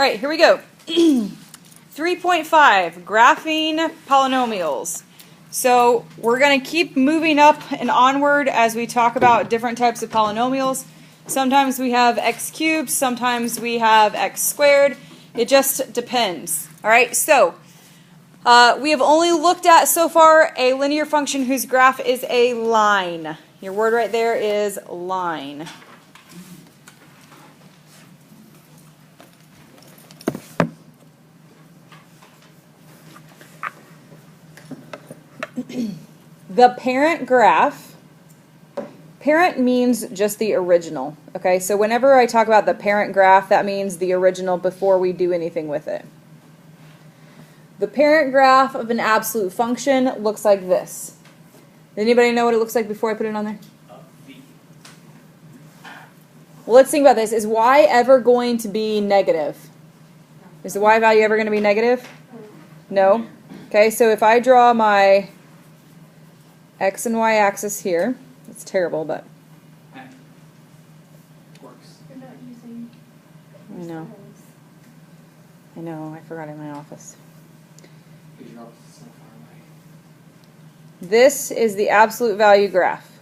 All right, here we go. 3.5, graphene polynomials. So we're going to keep moving up and onward as we talk about different types of polynomials. Sometimes we have x cubed, sometimes we have x squared. It just depends. All right, so we have only looked at so far a linear function whose graph is a line. Your word right there is line. The parent graph, parent means just the original, okay? So whenever I talk about the parent graph, that means the original before we do anything with it. The parent graph of an absolute function looks like this. Does anybody know what it looks like before I put it on there? Well, let's think about this. Is y ever going to be negative? Is the y value ever going to be negative? No? Okay, so if I draw my x and y axis here, it's terrible, but Works. You're not using I know. I know, I forgot it in my office. Because your office is so far away. This is the absolute value graph,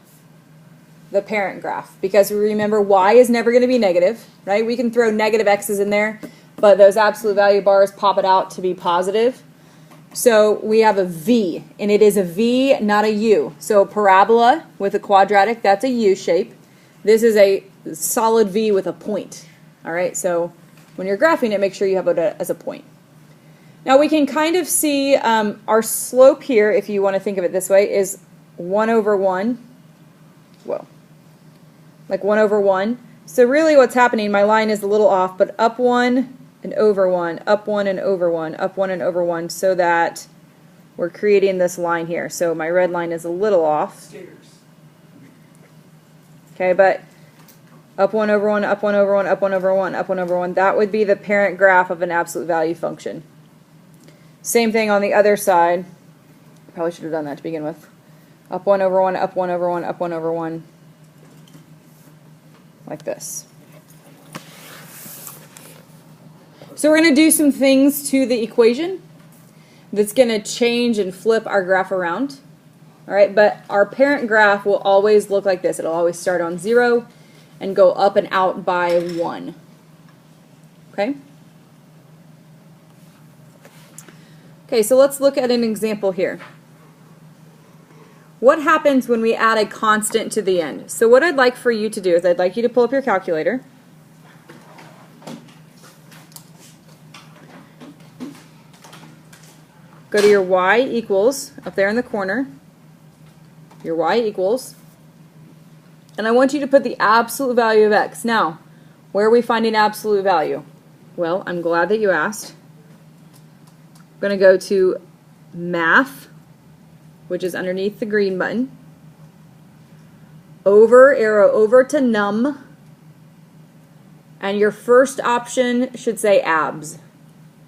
the parent graph, because remember y is never going to be negative, right? We can throw negative x's in there, but those absolute value bars pop it out to be positive. So we have a V, and it is a V, not a U. So a parabola with a quadratic, that's a U shape. This is a solid V with a point. All right, so when you're graphing it, make sure you have it as a point. Now we can kind of see our slope here, if you want to think of it this way, is 1 over 1. Whoa. Like 1 over 1. So really what's happening, my line is a little off, but up 1 and over 1, up 1 and over 1, up 1 and over 1, so that we're creating this line here. So my red line is a little off. Stairs. Okay, but up 1 over 1, up 1 over 1, up 1 over 1, up 1 over 1, that would be the parent graph of an absolute value function. Same thing on the other side. Probably should have done that to begin with. Up 1 over 1, up 1 over 1, up 1 over 1, like this. So we're going to do some things to the equation that's going to change and flip our graph around. All right, but our parent graph will always look like this. It'll always start on 0 and go up and out by 1. Okay? Okay, so let's look at an example here. What happens when we add a constant to the end? So what I'd like for you to do is I'd like you to pull up your calculator. Go to your y equals, up there in the corner, your y equals, and I want you to put the absolute value of x. Now, where are we finding absolute value? Well, I'm glad that you asked. I'm going to go to Math, which is underneath the green button, arrow over to Num, and your first option should say abs.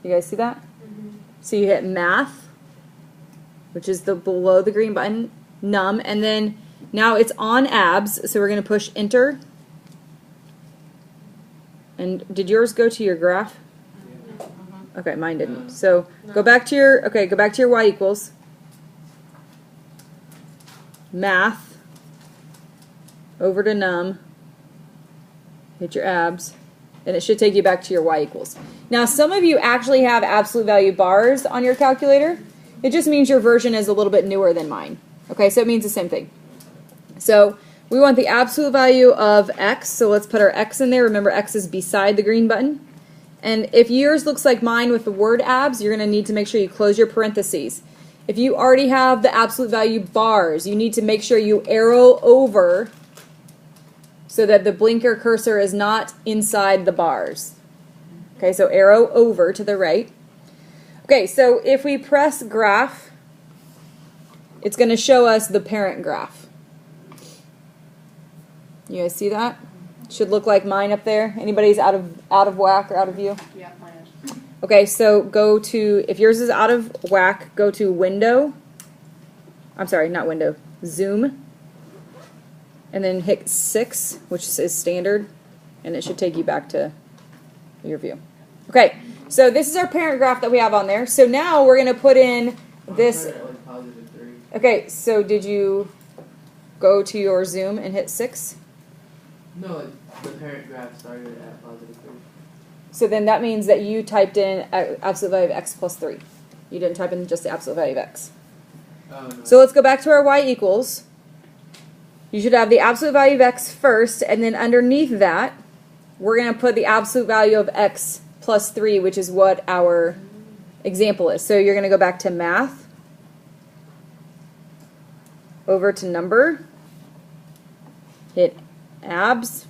You guys see that? So you hit Math, which is below the green button, Num, and then now it's on abs, so we're going to push Enter. And did yours go to your graph? Okay, mine didn't. So go back to your y equals, Math, over to Num, hit your abs, and it should take you back to your y equals. Now, some of you actually have absolute value bars on your calculator. It just means your version is a little bit newer than mine. Okay, so it means the same thing. So we want the absolute value of x, so let's put our x in there. Remember, x is beside the green button. And if yours looks like mine with the word abs, you're going to need to make sure you close your parentheses. If you already have the absolute value bars, you need to make sure you arrow over so that the blinker cursor is not inside the bars. Okay, so arrow over to the right. Okay, so if we press graph, it's going to show us the parent graph. You guys see that? Should look like mine up there. Anybody's out of whack or out of view? Yeah, mine is. Okay, so go to, if yours is out of whack, go to Window. I'm sorry, not Window. Zoom. And then hit 6, which is standard, and it should take you back to your view. Okay, so this is our parent graph that we have on there. So now we're going to put in this. Like positive 3. Okay, so did you go to your Zoom and hit 6? No, like, the parent graph started at positive 3. So then that means that you typed in absolute value of x plus 3. You didn't type in just the absolute value of x. Oh, no. So let's go back to our y equals. You should have the absolute value of x first, and then underneath that, we're going to put the absolute value of x plus 3, which is what our example is. So you're going to go back to math, over to number, hit abs,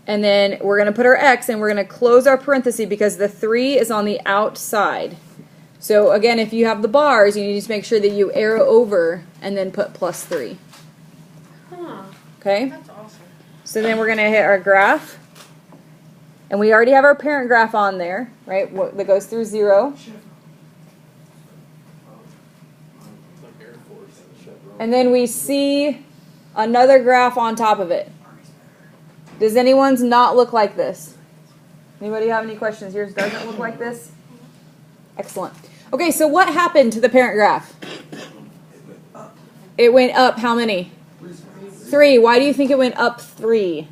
and then we're going to put our x, and we're going to close our parenthesis because the 3 is on the outside. So again, if you have the bars, you need to make sure that you arrow over and then put plus 3. Huh. Okay? That's awesome. So then we're going to hit our graph. And we already have our parent graph on there, right? That goes through 0. And then we see another graph on top of it. Does anyone's not look like this? Anybody have any questions? Yours doesn't look like this? Excellent. Okay, so what happened to the parent graph? It went up how many? 3. Why do you think it went up 3?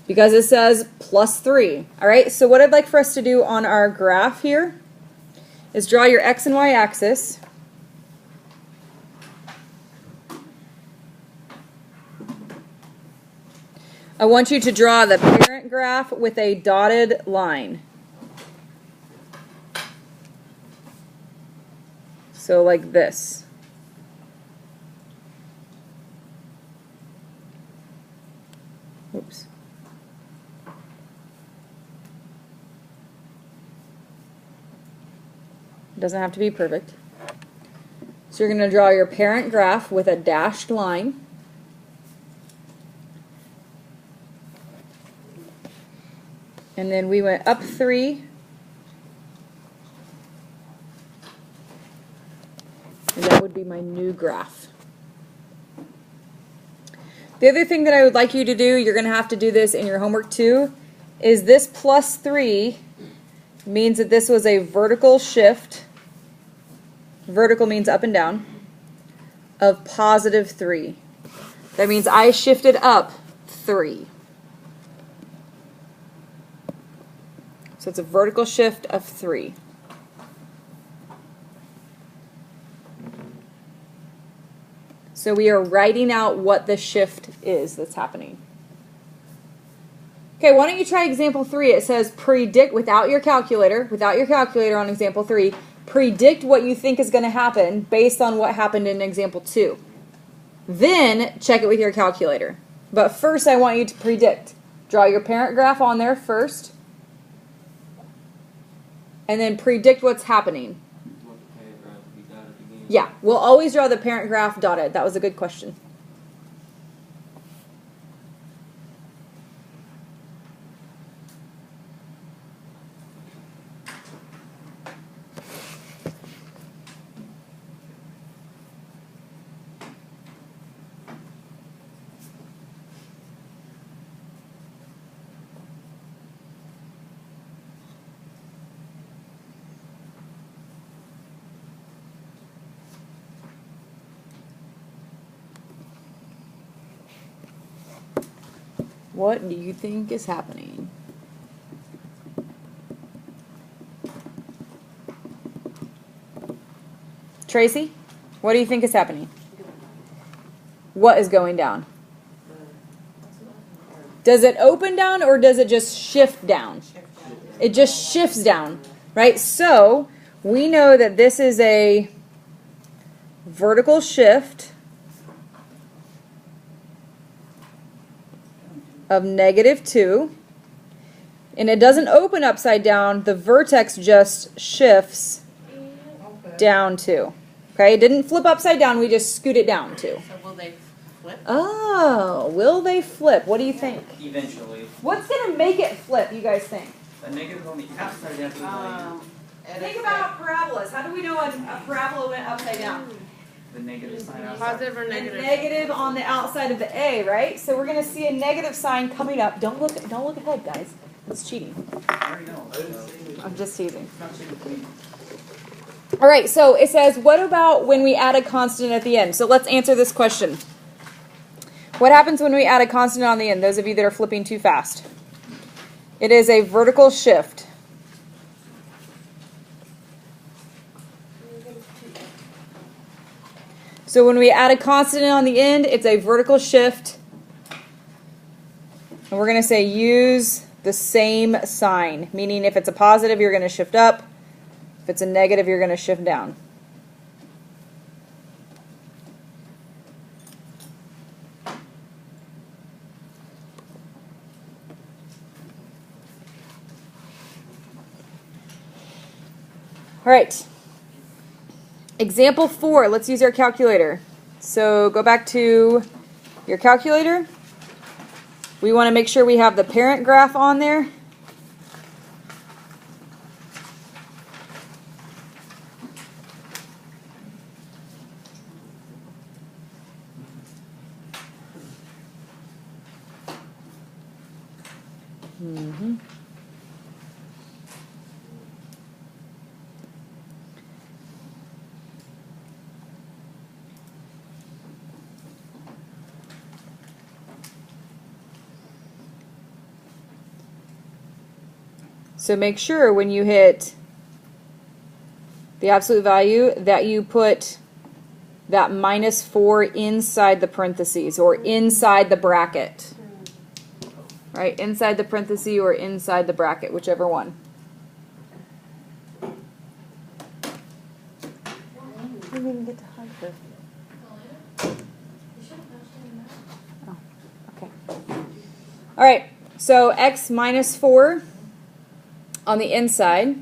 Because it says plus 3. All right, so what I'd like for us to do on our graph here is draw your x and y axis. I want you to draw the parent graph with a dotted line. So like this. Oops. It doesn't have to be perfect. So you're going to draw your parent graph with a dashed line. And then we went up 3. And that would be my new graph. The other thing that I would like you to do, you're going to have to do this in your homework too, is this plus 3 means that this was a vertical shift. Vertical means up and down, of positive 3. That means I shifted up 3. So it's a vertical shift of 3. So we are writing out what the shift is that's happening. Okay, why don't you try example 3? It says predict without your calculator on example 3. Predict what you think is going to happen based on what happened in example 2. Then check it with your calculator. But first I want you to predict. Draw your parent graph on there first. And then predict what's happening. Yeah, we'll always draw the parent graph dotted. That was a good question. What do you think is happening? Tracy, what do you think is happening? What is going down? Does it open down or does it just shift down? It just shifts down, right? So we know that this is a vertical shift of -2, and it doesn't open upside down. The vertex just shifts down 2. Okay, it didn't flip upside down, we just scoot it down 2. So will they flip? Oh, will they flip? What do you think? Eventually. What's going to make it flip, you guys think? A negative on the outside of the line. Think about parabolas. How do we know a parabola went upside down? The negative sign outside. Positive or A negative? negative on the outside of the A, right? So we're going to see a negative sign coming up. Don't look ahead, guys. It's cheating. I already know. So I'm just teasing. it's not cheating for me. All right, so it says, what about when we add a constant at the end? So let's answer this question. What happens when we add a constant on the end? Those of you that are flipping too fast. It is a vertical shift. So when we add a constant on the end, it's a vertical shift. And we're going to say use the same sign, meaning if it's a positive, you're going to shift up. If it's a negative, you're going to shift down. All right. Example 4, let's use our calculator. So go back to your calculator. We want to make sure we have the parent graph on there. So make sure when you hit the absolute value that you put that -4 inside the parentheses or inside the bracket. Right? Inside the parenthesis or inside the bracket, whichever one. Didn't even get to hug her. Oh, okay. All right, so x minus 4 on the inside.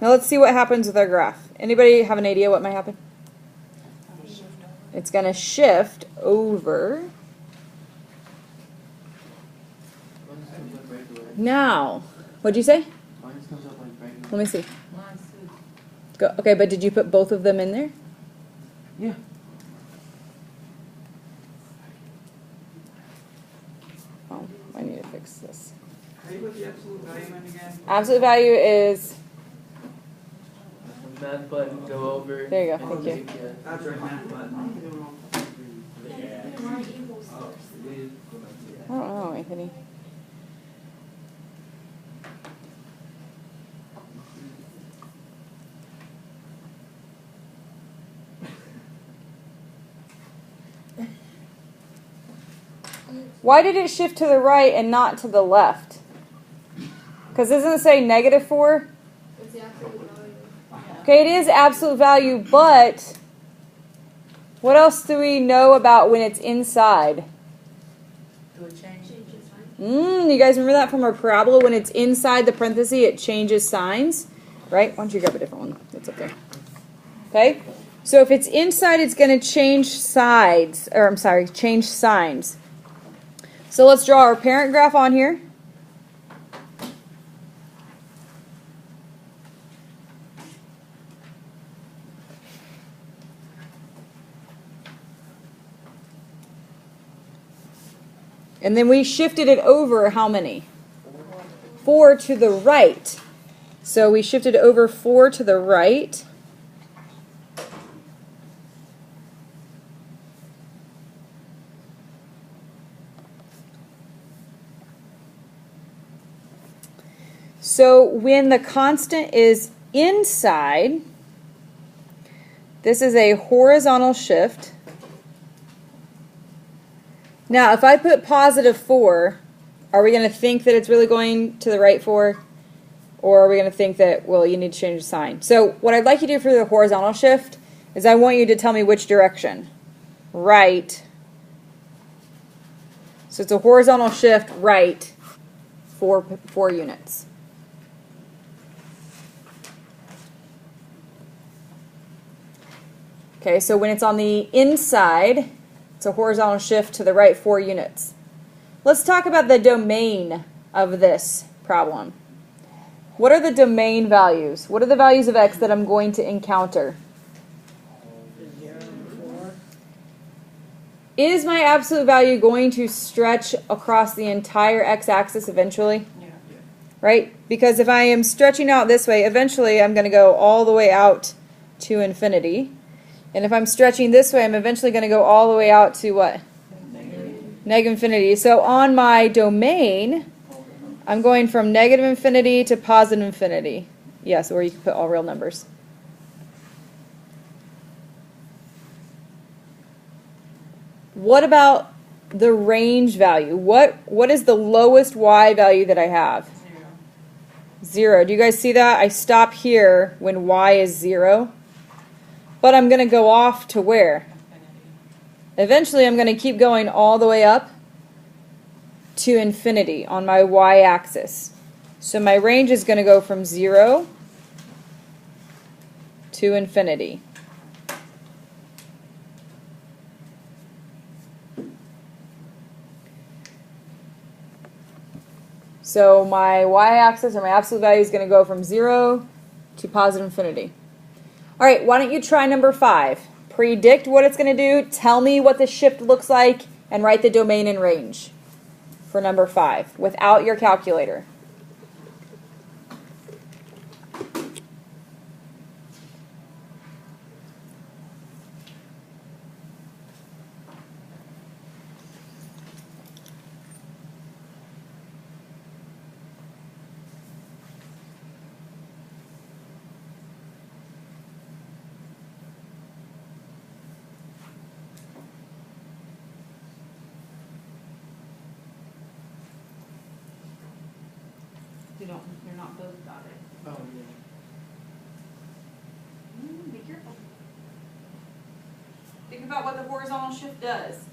Now let's see what happens with our graph. Anybody have an idea what might happen? It's going to shift over. Now, what'd you say? Let me see. Go. Okay, but did you put both of them in there? Yeah. Oh, I need to fix this. How do you put the absolute value in again? Absolute value is, Math button, go over. there you go, and thank you. click, yeah. That's right, math button. I don't know, Anthony. Why did it shift to the right and not to the left? Because doesn't it say -4? It's the absolute value. Okay, it is absolute value, but what else do we know about when it's inside? Do it change? Change its sign. You guys remember that from our parabola? When it's inside the parenthesis, it changes signs, right? Why don't you grab a different one that's up there? Okay, so if it's inside, it's going to change sides, or I'm sorry, change signs. So let's draw our parent graph on here. And then we shifted it over how many? 4 to the right. So we shifted over 4 to the right. So when the constant is inside, this is a horizontal shift. Now, if I put +4, are we going to think that it's really going to the right 4? Or are we going to think that, well, you need to change the sign? So what I'd like you to do for the horizontal shift is I want you to tell me which direction. Right. So it's a horizontal shift right 4 units. Okay, so when it's on the inside, it's a horizontal shift to the right 4 units. Let's talk about the domain of this problem. What are the domain values? What are the values of x that I'm going to encounter? is my absolute value going to stretch across the entire x-axis eventually? Yeah. Right? Because if I am stretching out this way, eventually I'm going to go all the way out to infinity. And if I'm stretching this way, I'm eventually going to go all the way out to what? Negative infinity. So on my domain, I'm going from negative infinity to positive infinity. Yes, or you can put all real numbers. What about the range value? What is the lowest y value that I have? 0. Do you guys see that? I stop here when y is 0. But I'm going to go off to where? Eventually, I'm going to keep going all the way up to infinity on my y-axis. So my range is going to go from 0 to infinity. So my y-axis, or my absolute value, is going to go from 0 to positive infinity. All right, why don't you try number 5? Predict what it's going to do, tell me what the shift looks like, and write the domain and range for number 5 without your calculator. You're not both got it. Oh, yeah. Be careful. Think about what the horizontal shift does.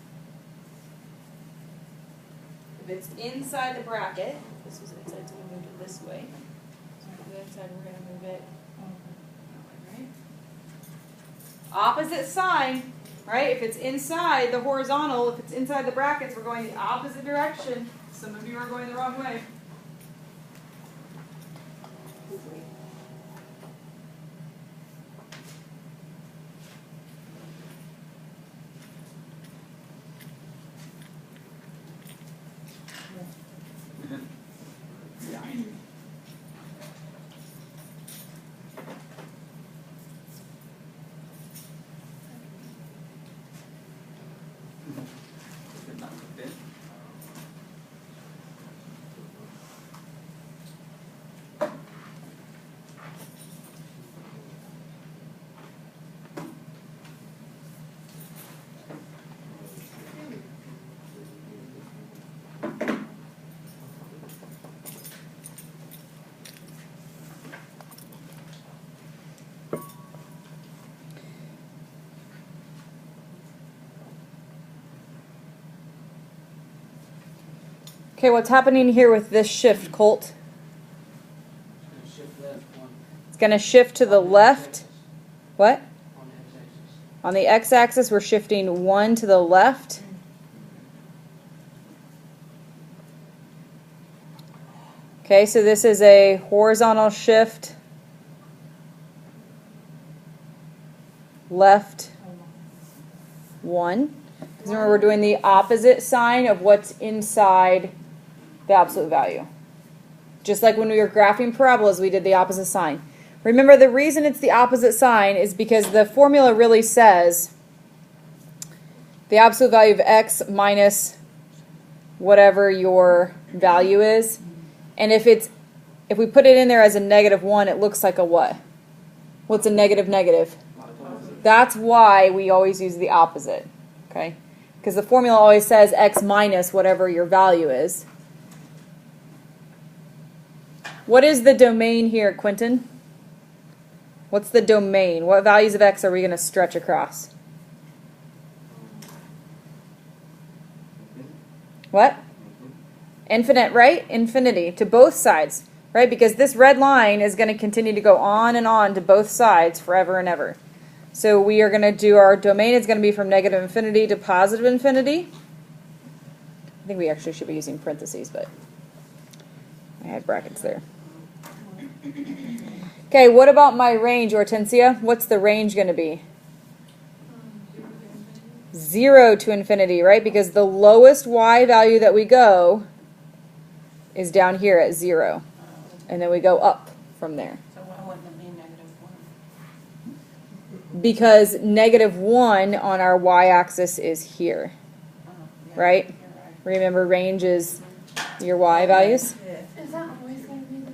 If it's inside the bracket, this was inside, so we moved it this way. So for the inside, we're going to move it that way, right? Opposite sign, right? If it's inside the horizontal, if it's inside the brackets, we're going the opposite direction. Some of you are going the wrong way. Okay, what's happening here with this shift, Colt? Shift left one. It's going to shift to the left. What? On the x-axis. On the x-axis, we're shifting 1 to the left. Okay, so this is a horizontal shift. Left 1. Because remember, we're doing the opposite sign of what's inside the absolute value. Just like when we were graphing parabolas, we did the opposite sign. Remember, the reason it's the opposite sign is because the formula really says the absolute value of x minus whatever your value is. And if we put it in there as a -1, it looks like a what? What's a negative negative? That's why we always use the opposite. Okay? Because the formula always says x minus whatever your value is. What is the domain here, Quentin? What's the domain? What values of x are we going to stretch across? What? Infinite, right? Infinity to both sides, right? Because this red line is going to continue to go on and on to both sides forever and ever. So we are going to do our domain is going to be from negative infinity to positive infinity. I think we actually should be using parentheses, but I had brackets there. Okay, what about my range, Hortensia? What's the range going to be? 0 to infinity, right? Because the lowest y value that we go is down here at 0. And then we go up from there. So why wouldn't it be -1? Because -1 on our y-axis is here, Oh, yeah, right? You're right. Remember, range is your y values? Yeah. Is that always going to be the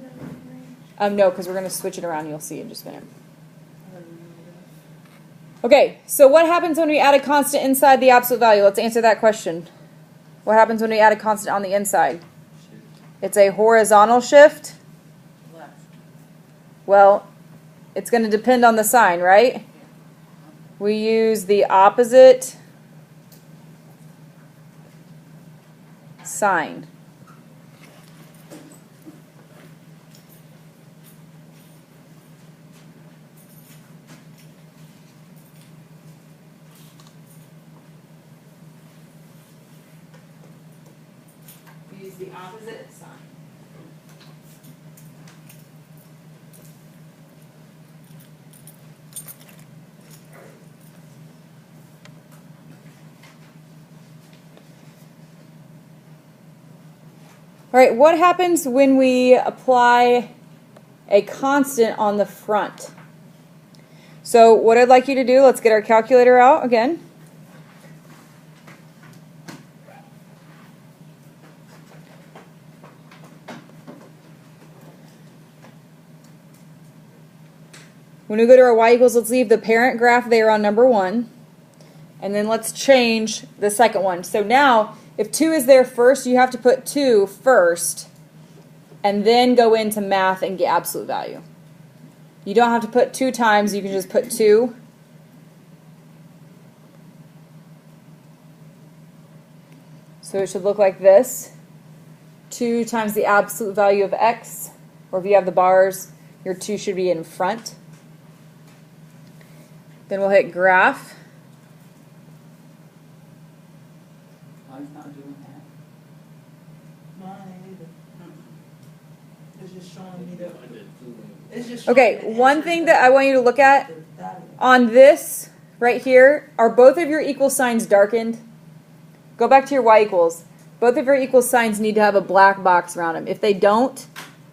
range? No, because we're going to switch it around. You'll see in just a minute. Okay, so what happens when we add a constant inside the absolute value? Let's answer that question. What happens when we add a constant on the inside? It's a horizontal shift. Left. Well, it's going to depend on the sign, right? We use the opposite sign. We use the opposite sign. All right, what happens when we apply a constant on the front? So what I'd like you to do, let's get our calculator out again. When we go to our y equals, let's leave the parent graph there on number 1. And then let's change the second one. So now, if 2 is there first, you have to put 2 first, and then go into math and get absolute value. You don't have to put 2 times, you can just put 2. So it should look like this. 2 times the absolute value of x, or if you have the bars, your 2 should be in front. Then we'll hit graph. Mine's not doing that. Mine ain't either. It's just showing me the. It's just Okay, showing me the one answers thing that I want you to look at the value. on this right here, are both of your equal signs darkened? Go back to your y equals. Both of your equal signs need to have a black box around them. If they don't,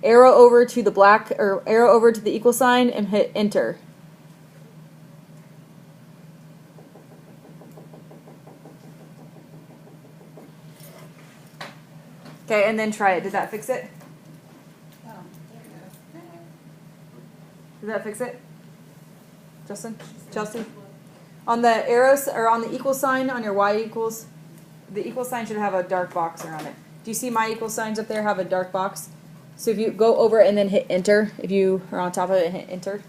arrow over to the black, or arrow over to the equal sign and hit enter. Okay, and then try it. Did that fix it? Oh, there you go. Did that fix it? Justin? Chelsea? On the arrows, or on the equal sign on your y equals, the equal sign should have a dark box around it. Do you see my equal signs up there have a dark box? So if you go over it and then hit enter, if you are on top of it and hit enter,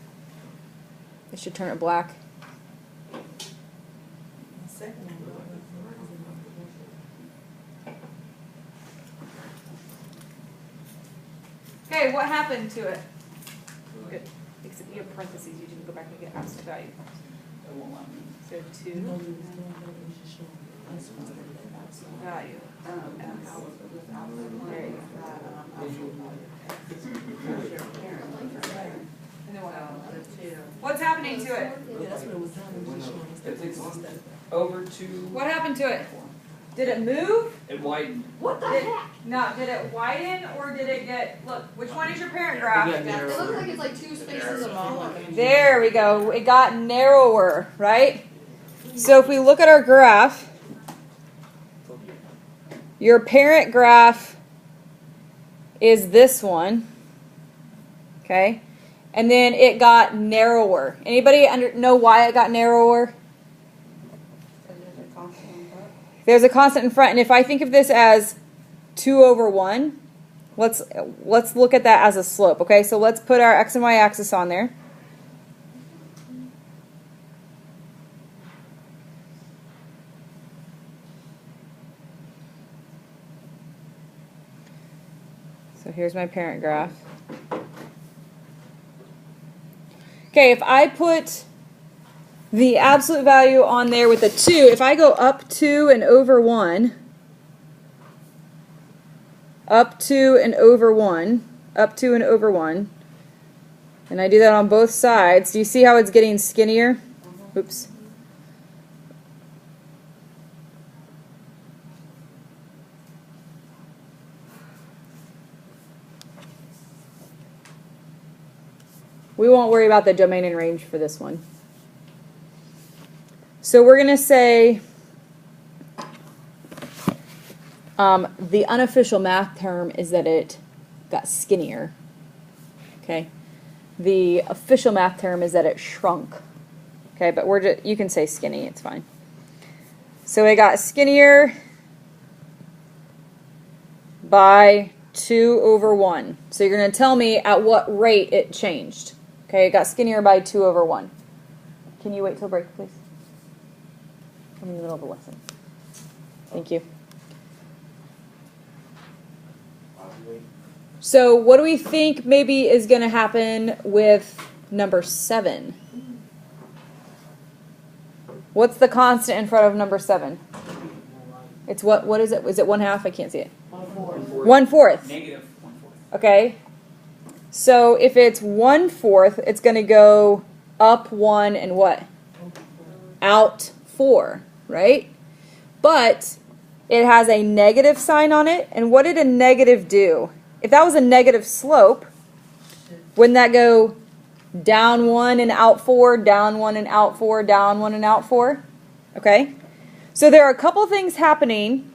it should turn it black. The second one. Okay, what happened to it? Good. Except you have parentheses, you didn't go back and get absolute value. It won't let me. So 2 value. There you go. What's happening to it? Yeah, that's what it was done. It was just showing us It's that. over to. What happened to it? Did it move? It widened. What the Did, heck? no, did it widen or did it get, look, which one is your parent graph? It got It narrower. looks like it's like 2 spaces smaller. There we go. It got narrower, right? So if we look at our graph, your parent graph is this one, okay? And then it got narrower. Anybody know why it got narrower? There's a constant in front, and if I think of this as 2 over 1, let's look at that as a slope, okay? So let's put our x and y axis on there. So here's my parent graph. Okay, if I put the absolute value on there with a 2, if I go up 2 and over 1, up 2 and over 1, up 2 and over 1, and I do that on both sides, do you see how it's getting skinnier? Oops. We won't worry about the domain and range for this one. So we're going to say the unofficial math term is that it got skinnier. Okay. The official math term is that it shrunk. Okay, but you can say skinny, it's fine. So it got skinnier by 2/1. So you're going to tell me at what rate it changed. Okay, it got skinnier by 2/1. Can you wait till break, please? I'm in the middle of a lesson. Thank you. So what do we think maybe is going to happen with number 7? What's the constant in front of number 7? It's what is it? Is it 1/2? I can't see it. 1/4. 1/4. Negative 1/4. Okay. So if it's 1/4, it's going to go up 1 and what? Out 4, right? But it has a negative sign on it. And what did a negative do? If that was a negative slope, wouldn't that go down 1 and out 4, down 1 and out 4, down 1 and out 4? Okay? So there are a couple things happening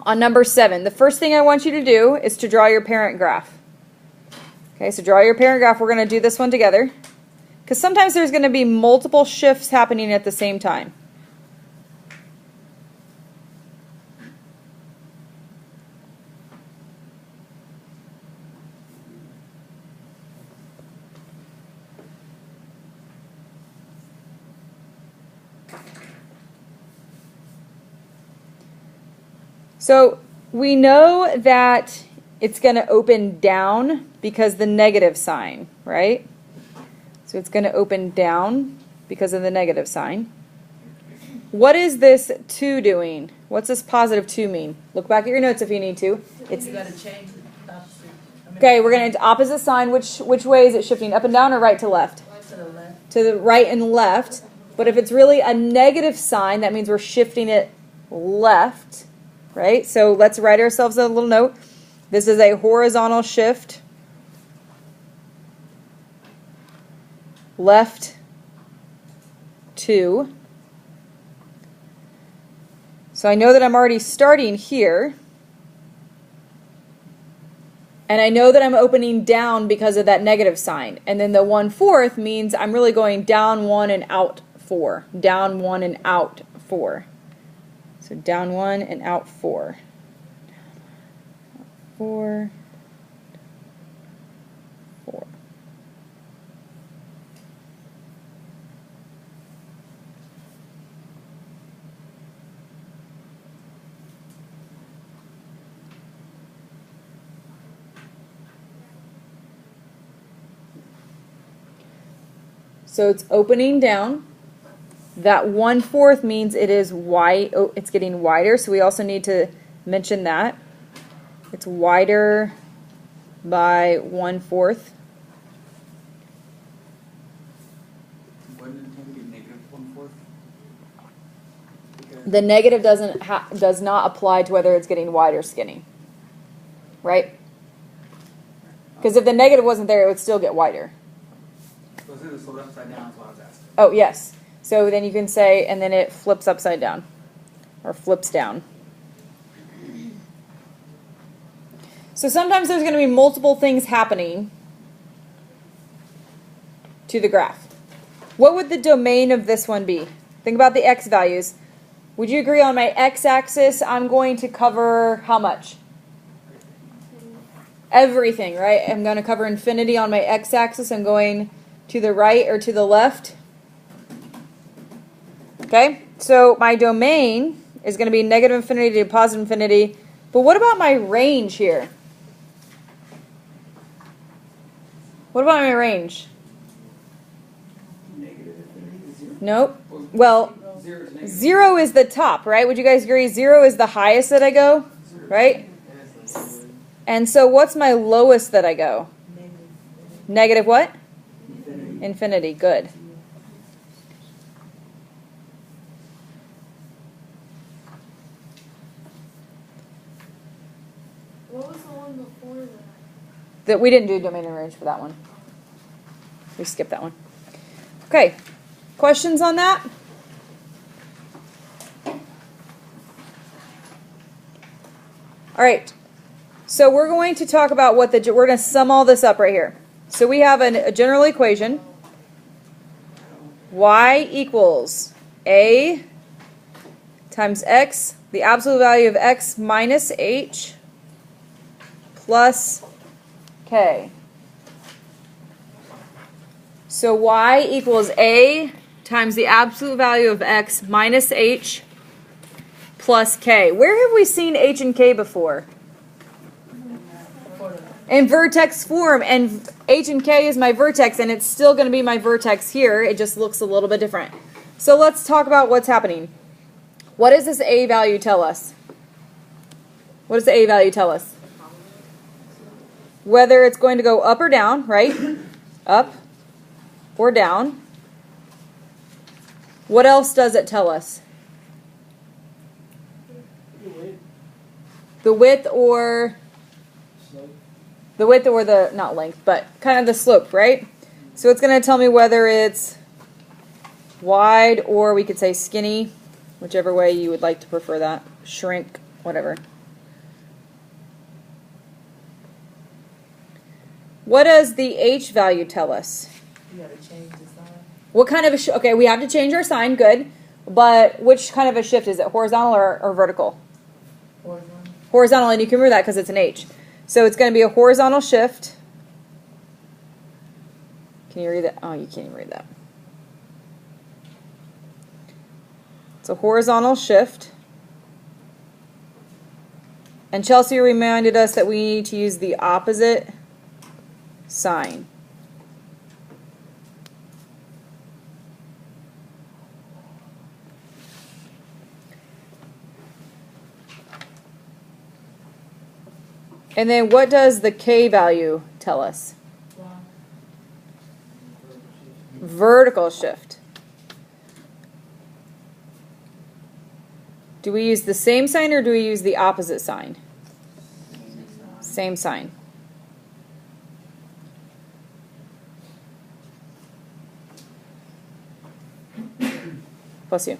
on number 7. The first thing I want you to do is to draw your parent graph. Okay, so draw your parent graph. We're going to do this one together. Because sometimes there's going to be multiple shifts happening at the same time. So we know that it's going to open down because the negative sign, right? So it's going to open down because of the negative sign. What is this 2 doing? What's this positive 2 mean? Look back at your notes if you need to. It's You gotta change the opposite. okay, we're going to opposite sign. Which way is it shifting? Up and down or right to left? Right to the left. To the right and left. But if it's really a negative sign, that means we're shifting it left. Right? So let's write ourselves a little note. This is a horizontal shift. Left 2. So I know that I'm already starting here. And I know that I'm opening down because of that negative sign. And then the 1/4 means I'm really going down 1 and out 4. Down 1 and out 4. So down 1 and out 4. 4. 4. So it's opening down. That 1/4 means it is wide. Oh, it's getting wider. So we also need to mention that it's wider by 1/4. Wouldn't it be negative 1/4? The negative does not apply to whether it's getting wide or skinny, right? Because if the negative wasn't there, it would still get wider. So this is sold upside down, is what I was asking. Oh yes. So then you can say, and then it flips upside down, or flips down. So sometimes there's going to be multiple things happening to the graph. What would the domain of this one be? Think about the x values. Would you agree on my x-axis I'm going to cover how much? Everything, right? I'm going to cover infinity on my x-axis. I'm going to the right or to the left. Okay, so my domain is going to be negative infinity to positive infinity. But what about my range here? What about my range? Negative infinity to 0? Nope. Well, 0 is negative. 0 is the top, right? Would you guys agree 0 is the highest that I go, right? And so what's my lowest that I go? Negative what? Infinity. Infinity. Good. What was the one before that? That we didn't do domain and range for that one. We skipped that one. Okay, questions on that? All right, so we're going to talk about we're going to sum all this up right here. So we have a general equation. Y equals A times X, the absolute value of X minus H plus K. So Y equals A times the absolute value of X minus H plus K. Where have we seen H and K before? In vertex form, and H and K is my vertex, and it's still going to be my vertex here. It just looks a little bit different. So let's talk about what's happening. What does this A value tell us? What does the A value tell us? Whether it's going to go up or down, right? Up or down. What else does it tell us? The width or the, not length, but kind of the slope, right? So it's going to tell me whether it's wide or we could say skinny, whichever way you would like to prefer that. Shrink, whatever. What does the H value tell us? You gotta change the sign. What kind of a okay, we have to change our sign, good. But which kind of a shift? Is it horizontal or vertical? Horizontal. Horizontal, and you can remember that because it's an H. So it's going to be a horizontal shift. Can you read that? Oh, you can't even read that. It's a horizontal shift. And Chelsea reminded us that we need to use the opposite sign. And then what does the K value tell us? Vertical shift. Do we use the same sign or do we use the opposite sign? Same sign. Bless you.